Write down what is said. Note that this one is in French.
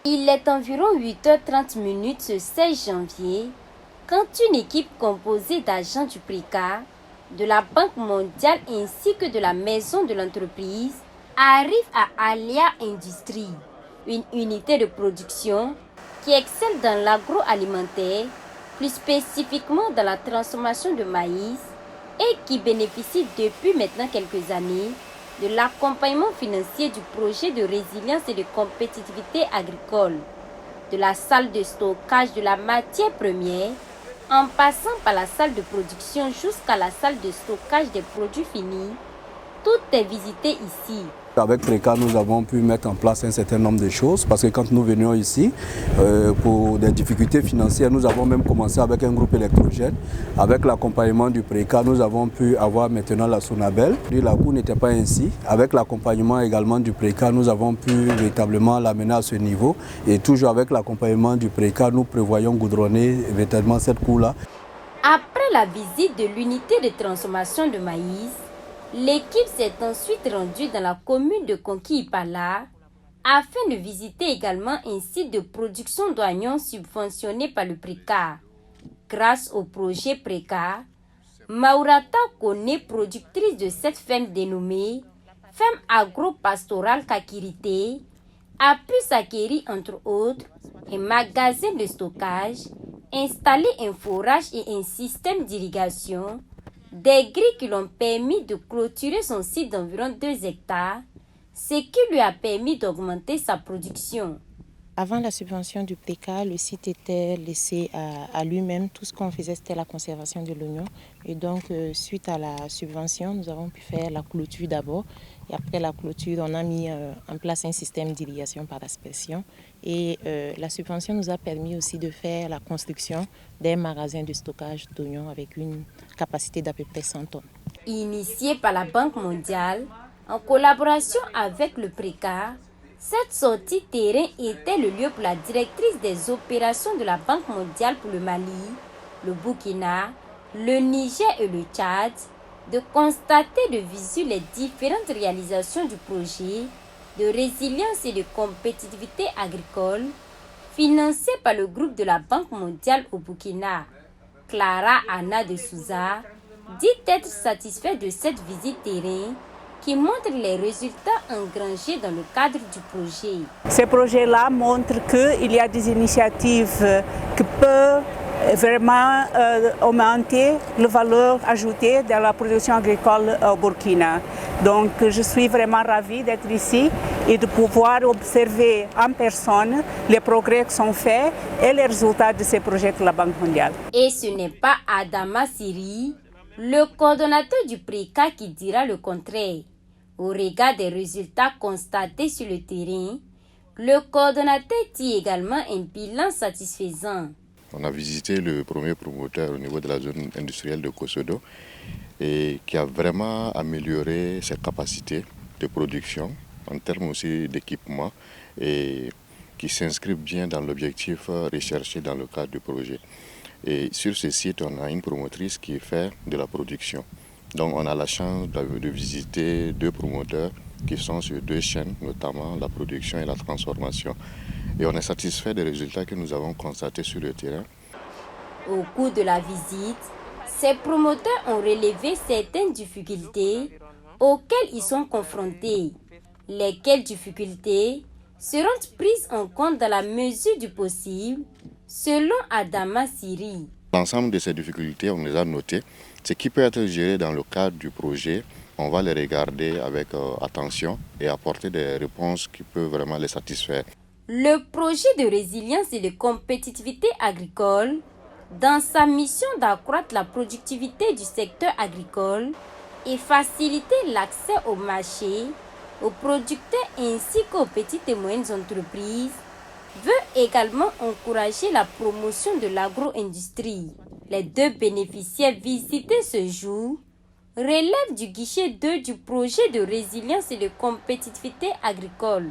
Il est environ 8h30 ce 16 janvier quand une équipe composée d'agents du PRECA, de la Banque mondiale ainsi que de la maison de l'entreprise arrive à Alia Industries, une unité de production qui excelle dans l'agroalimentaire, plus spécifiquement dans la transformation de maïs et qui bénéficie depuis maintenant quelques années de l'accompagnement financier du projet de résilience et de compétitivité agricole, de la salle de stockage de la matière première, en passant par la salle de production jusqu'à la salle de stockage des produits finis. Tout est visité ici. Avec PRECA, nous avons pu mettre en place un certain nombre de choses parce que quand nous venions ici, pour des difficultés financières, nous avons même commencé avec un groupe électrogène. Avec l'accompagnement du PRECA, nous avons pu avoir maintenant la Sonabel. La coût n'était pas ainsi. Avec l'accompagnement également du PRECA, nous avons pu véritablement l'amener à ce niveau. Et toujours avec l'accompagnement du PRECA, nous prévoyons goudronner véritablement cette coût-là. Après la visite de l'unité de transformation de maïs, l'équipe s'est ensuite rendue dans la commune de Konki-Ipala afin de visiter également un site de production d'oignons subventionné par le PRECA. Grâce au projet PRECA, Maurata Kone, productrice de cette ferme dénommée Ferme agro-pastorale Kakirité, a pu s'acquérir entre autres un magasin de stockage, installer un forage et un système d'irrigation, des grilles qui l'ont permis de clôturer son site d'environ 2 hectares, ce qui lui a permis d'augmenter sa production. Avant la subvention du PRECA, le site était laissé à lui-même. Tout ce qu'on faisait, c'était la conservation de l'oignon. Et donc, suite à la subvention, nous avons pu faire la clôture d'abord. Et après la clôture, on a mis en place un système d'irrigation par aspersion. Et la subvention nous a permis aussi de faire la construction d'un magasin de stockage d'oignons avec une capacité d'à peu près 100 tonnes. Initiée par la Banque mondiale, en collaboration avec le PRECA, cette sortie terrain était le lieu pour la directrice des opérations de la Banque mondiale pour le Mali, le Burkina, le Niger et le Tchad, de constater de visu les différentes réalisations du projet de résilience et de compétitivité agricole financé par le groupe de la Banque mondiale au Burkina. Clara Anna de Souza dit être satisfaite de cette visite terrain qui montre les résultats engrangés dans le cadre du projet. Ces projets-là montrent qu'il y a des initiatives qui peuvent vraiment augmenter la valeur ajoutée de la production agricole au Burkina. Donc je suis vraiment ravie d'être ici et de pouvoir observer en personne les progrès qui sont faits et les résultats de ces projets de la Banque mondiale. Et ce n'est pas Adama Siri, le coordonnateur du PRECA, qui dira le contraire. Au regard des résultats constatés sur le terrain, le coordonnateur tire également un bilan satisfaisant. On a visité le premier promoteur au niveau de la zone industrielle de Kosodo et qui a vraiment amélioré ses capacités de production en termes aussi d'équipement et qui s'inscrit bien dans l'objectif recherché dans le cadre du projet. Et sur ce site, on a une promotrice qui fait de la production. Donc on a la chance de visiter 2 promoteurs qui sont sur 2 chaînes, notamment la production et la transformation. Et on est satisfait des résultats que nous avons constatés sur le terrain. Au cours de la visite, ces promoteurs ont relevé certaines difficultés auxquelles ils sont confrontés. Lesquelles difficultés seront prises en compte dans la mesure du possible, selon Adama Siri. L'ensemble de ces difficultés, on les a notées. Ce qui peut être géré dans le cadre du projet, on va les regarder avec attention et apporter des réponses qui peuvent vraiment les satisfaire. Le projet de résilience et de compétitivité agricole, dans sa mission d'accroître la productivité du secteur agricole et faciliter l'accès au marché, aux producteurs ainsi qu'aux petites et moyennes entreprises, veut également encourager la promotion de l'agro-industrie. Les 2 bénéficiaires visités ce jour relèvent du guichet 2 du projet de résilience et de compétitivité agricole.